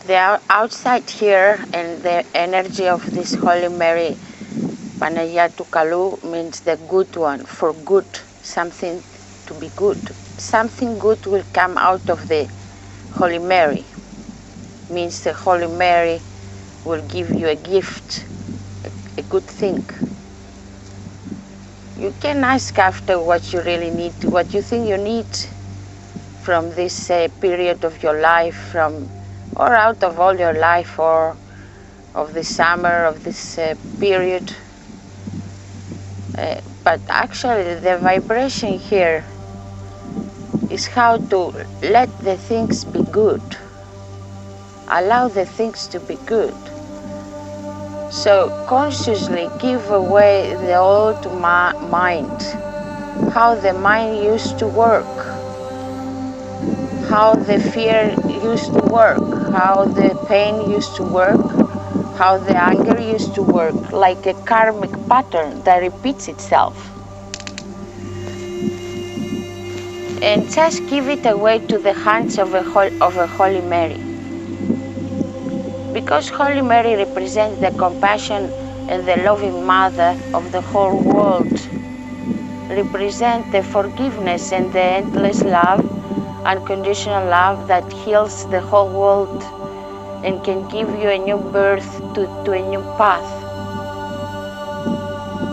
The outside here and the energy of this Holy Mary, Panagia to kalou, means the good one, for good, something to be good. Something good will come out of the Holy Mary. Means the Holy Mary will give you a gift, a good thing. You can ask after what you really need, what you think you need from this period of your life, or out of all your life, or of the summer, of this period. But actually the vibration here is how to let the things be good. Allow the things to be good. So consciously give away the old mind, how the mind used to work, how the fear used to work, how the pain used to work, how the anger used to work, like a karmic pattern that repeats itself. And just give it away to the hands of a Holy Mary. Because Holy Mary represents the compassion and the loving mother of the whole world, represents the forgiveness and the endless love, unconditional love that heals the whole world and can give you a new birth to a new path.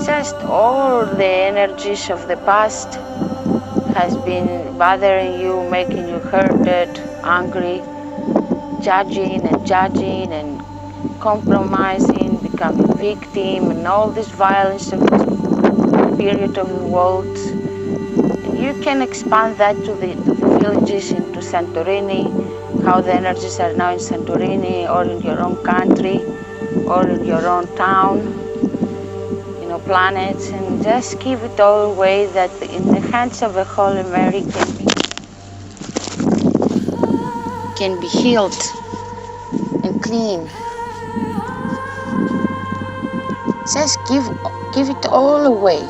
Just all the energies of the past has been bothering you, making you hurted, angry, judging and compromising, becoming victim, and all this violence of this period of the world. And you can expand that to the villages, into Santorini, how the energies are now in Santorini, or in your own country, or in your own town, planets, and just give it all away, that in the hands of a Holy Mary can be healed and clean. Just give it all away.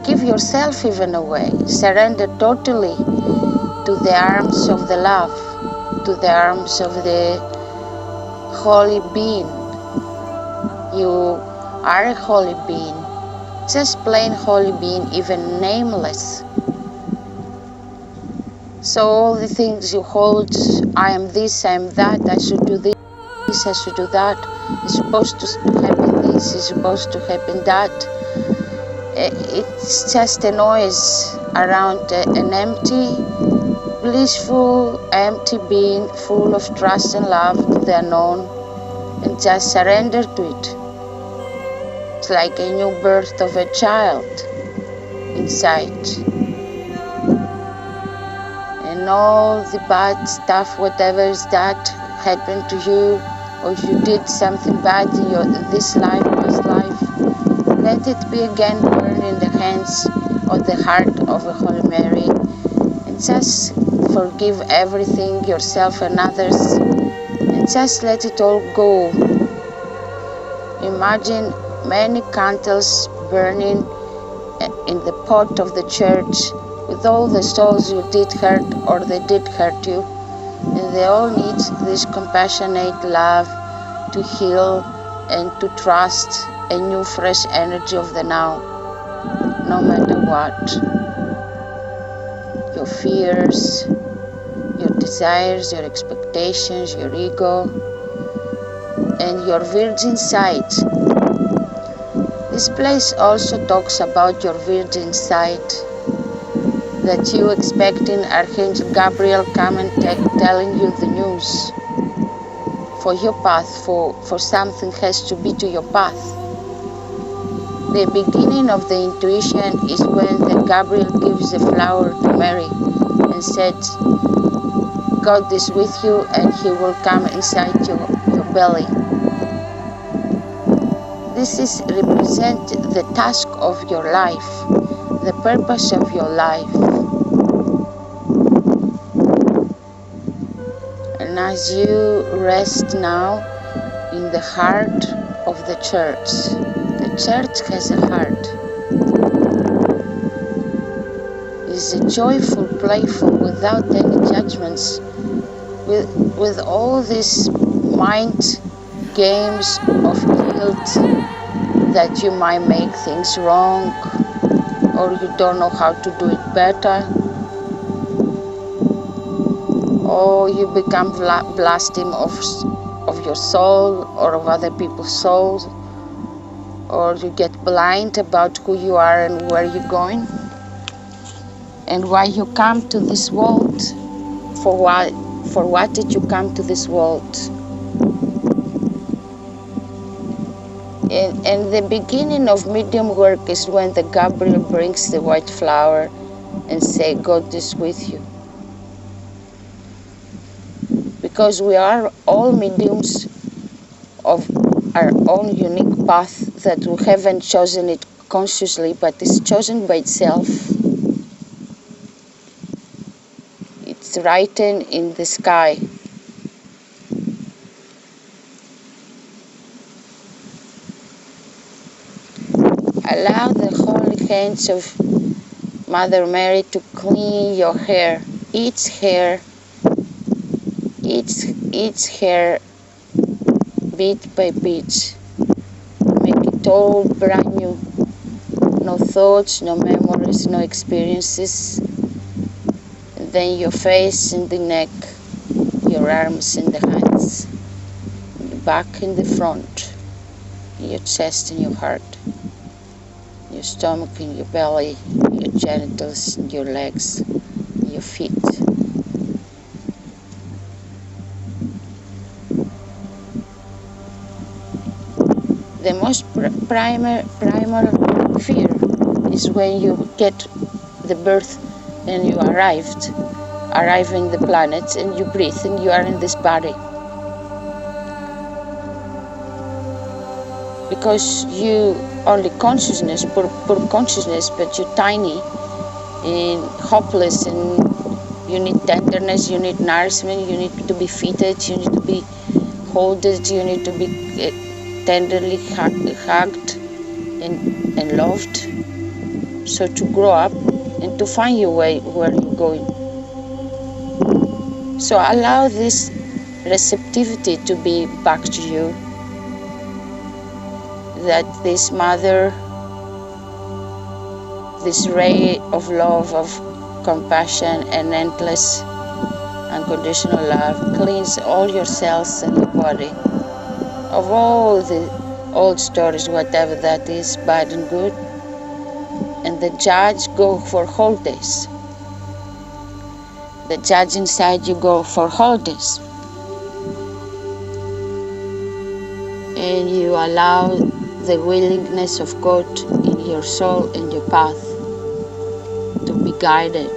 Give yourself even away. Surrender totally to the arms of the love, to the arms of the Holy Being. You are a Holy Being, just plain Holy Being, even nameless. So all the things you hold, I am this, I am that, I should do this, I should do that, it's supposed to happen this, it's supposed to happen that. It's just a noise around an empty, blissful, empty being, full of trust and love to the unknown, and just surrender to it. It's like a new birth of a child inside. And all the bad stuff, whatever is that happened to you, or you did something bad in this life, past life, let it be again burned in the hands or the heart of a Holy Mary, and just forgive everything, yourself and others, and just let it all go. Imagine many candles burning in the pot of the church with all the souls you did hurt or they did hurt you, and they all need this compassionate love to heal and to trust a new fresh energy of the now, no matter what. Your fears, your desires, your expectations, your ego, and your virgin side. This place also talks about your virgin side, that you expecting Archangel Gabriel come and telling you the news for your path, for something has to be to your path. The beginning of the intuition is when the Gabriel gives a flower to Mary and said, God is with you and he will come inside your belly. This is represent the task of your life, the purpose of your life. And as you rest now in the heart of the church has a heart. It's a joyful, playful, without any judgments, with all these mind games of guilt that you might make things wrong or you don't know how to do it better, or you become blasting of your soul or of other people's souls, or you get blind about who you are and where you're going and why you come to this world. For what did you come to this world? And the beginning of medium work is when the Gabriel brings the white flower and say, God is with you. Because we are all mediums of our own unique path that we haven't chosen it consciously, but it's chosen by itself. It's written in the sky. Allow the holy hands of Mother Mary to clean your hair, each hair, bit by bit. Make it all brand new. No thoughts, no memories, no experiences. And then your face and the neck, your arms and the hands, the back and the front, your chest and your heart, your stomach and your belly, your genitals and your legs, and your feet. The most primal fear is when you get the birth and you arrive in the planet and you breathe and you are in this body. Because you only consciousness, pure consciousness, but you're tiny and hopeless, and you need tenderness, you need nourishment, you need to be fed, you need to be held, you need to be tenderly hugged and loved. So to grow up and to find your way where you're going. So allow this receptivity to be back to you, that this mother, this ray of love, of compassion and endless unconditional love cleans all your cells and your body of all the old stories, whatever that is, bad and good. And the judge go for holidays. The judge inside you go for holidays. And you allow the willingness of God in your soul and your path to be guided,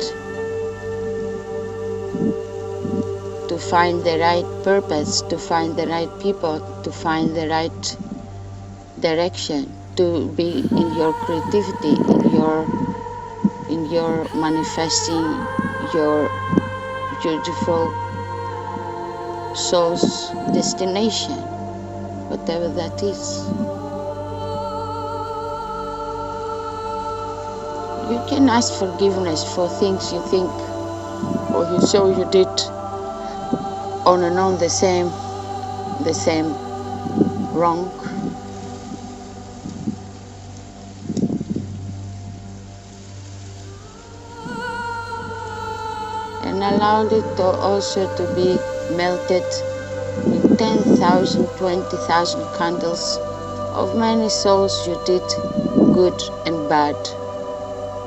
to find the right purpose, to find the right people, to find the right direction, to be in your creativity, in your manifesting your beautiful soul's destination, whatever that is. You can ask forgiveness for things you think or you saw you did on and on the same wrong. And allowed it to also to be melted in 10,000, 20,000 candles of many souls you did good and bad,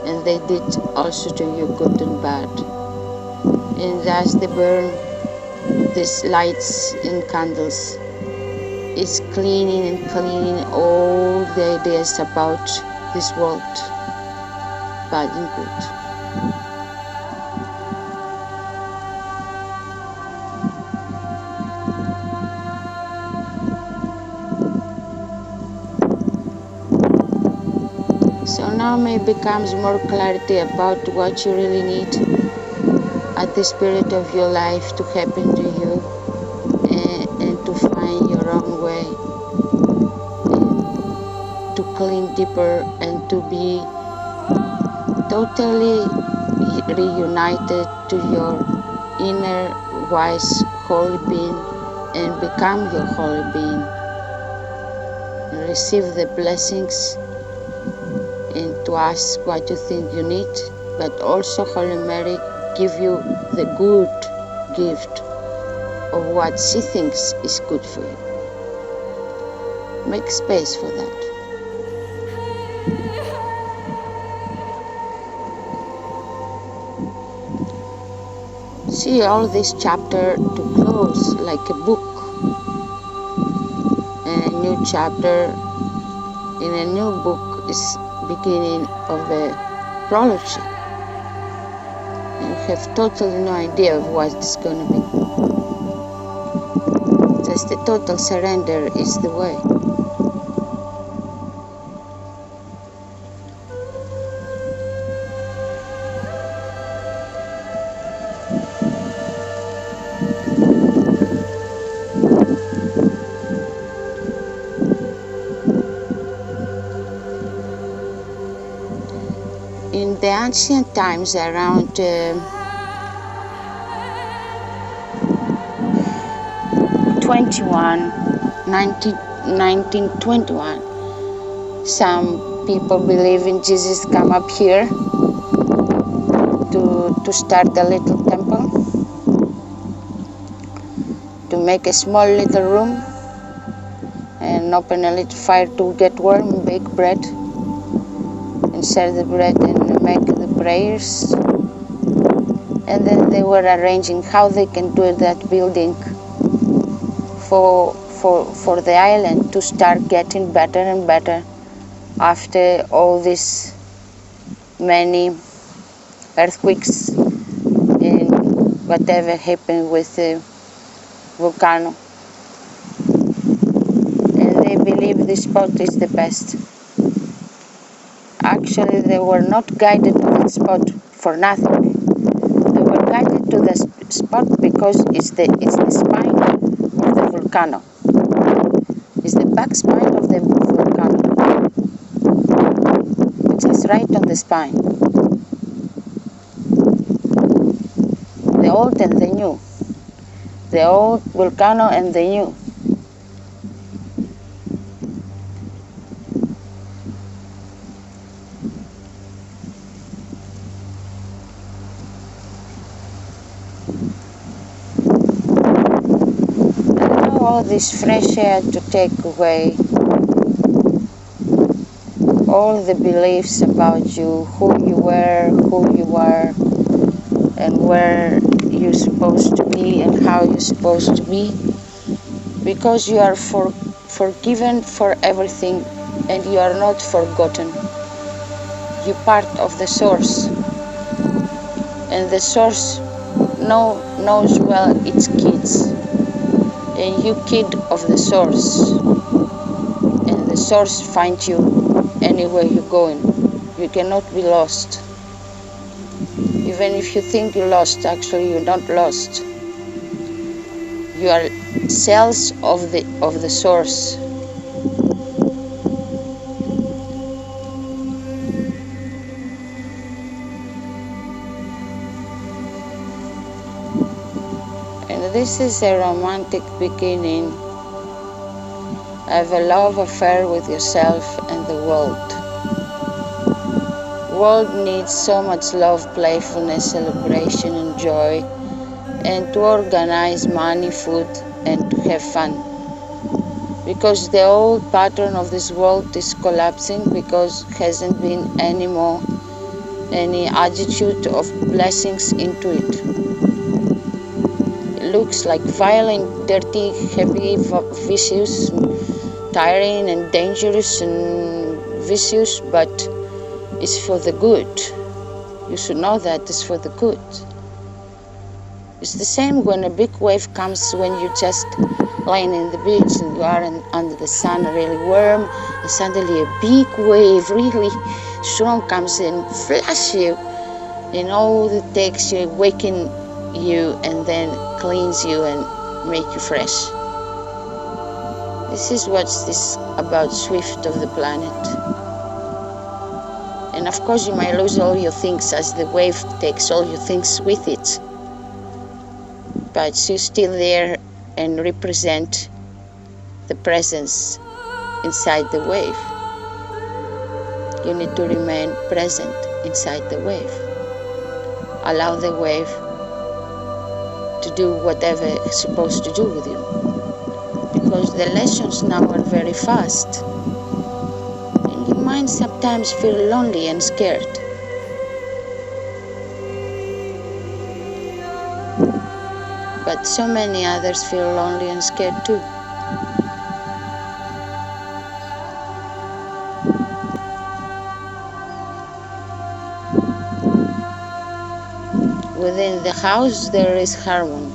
and they did also to you good and bad. And as they burn these lights and candles, it's cleaning all the ideas about this world, bad and good. So now maybe becomes more clarity about what you really need at the spirit of your life to happen to you, and to find your own way, and to clean deeper and to be totally reunited to your inner wise holy being and become your holy being. And receive the blessings and to ask what you think you need, but also Holy Mary give you the good gift of what she thinks is good for you. Make space for that. See all this chapter to close like a book, and a new chapter in a new book is beginning of a prologue. And you have totally no idea of what it's going to be. Just the total surrender is the way. In the ancient times, around 1921, some people believe in Jesus come up here to start a little temple, to make a small little room and open a little fire to get warm, bake bread and serve the bread and make the prayers. And then they were arranging how they can do that building for the island to start getting better and better after all these many earthquakes and whatever happened with the volcano. And they believe this spot is the best. Actually, they were not guided to that spot for nothing. They were guided to the spot because it's the spine of the volcano. It's the back spine of the volcano. It's just right on the spine. The old and the new. The old volcano and the new. All this fresh air to take away all the beliefs about you, who you were, who you are, and where you're supposed to be and how you're supposed to be, because you are forgiven for everything and you are not forgotten. You're part of the source, and the source knows well its kids. And you kid of the source, and the source finds you anywhere you're going. You cannot be lost. Even if you think you're lost, actually you're not lost. You are cells of the source. This is a romantic beginning of a love affair with yourself and the world. The world needs so much love, playfulness, celebration and joy, and to organize money, food, and to have fun. Because the old pattern of this world is collapsing because hasn't been any attitude of blessings into it. Looks like violent, dirty, heavy, vicious, tiring and dangerous and vicious, but it's for the good. You should know that it's for the good. It's the same when a big wave comes when you're just lying in the beach and you are under the sun, really warm, and suddenly a big wave, really strong, comes and flashes you, and all it takes you, waking you, and then cleans you and make you fresh. This is what's this about swift of the planet. And of course you might lose all your things as the wave takes all your things with it. but you're still there and represent the presence inside the wave. You need to remain present inside the wave. Allow the wave to do whatever it's supposed to do with you. Because the lessons now are very fast. And your mind sometimes feels lonely and scared. But so many others feel lonely and scared too. Within the house there is harmony.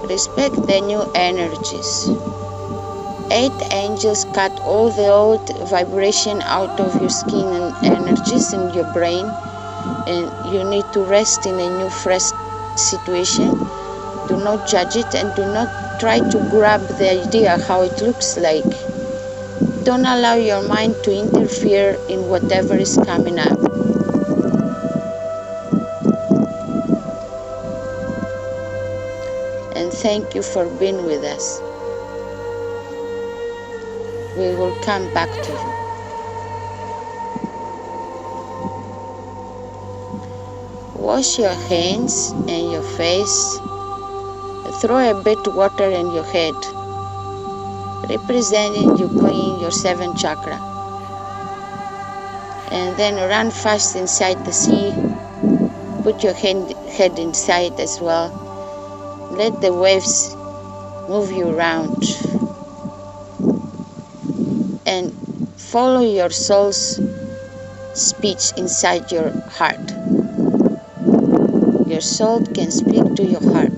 Respect the new energies. 8 angels cut all the old vibration out of your skin and energies in your brain, and you need to rest in a new fresh situation. Do not judge it and do not try to grab the idea how it looks like. Don't allow your mind to interfere in whatever is coming up. And thank you for being with us. We will come back to you. Wash your hands and your face. Throw a bit water in your head, representing you clean your 7th chakra. And then run fast inside the sea. Put your head inside as well. Let the waves move you around. And follow your soul's speech inside your heart. Your soul can speak to your heart.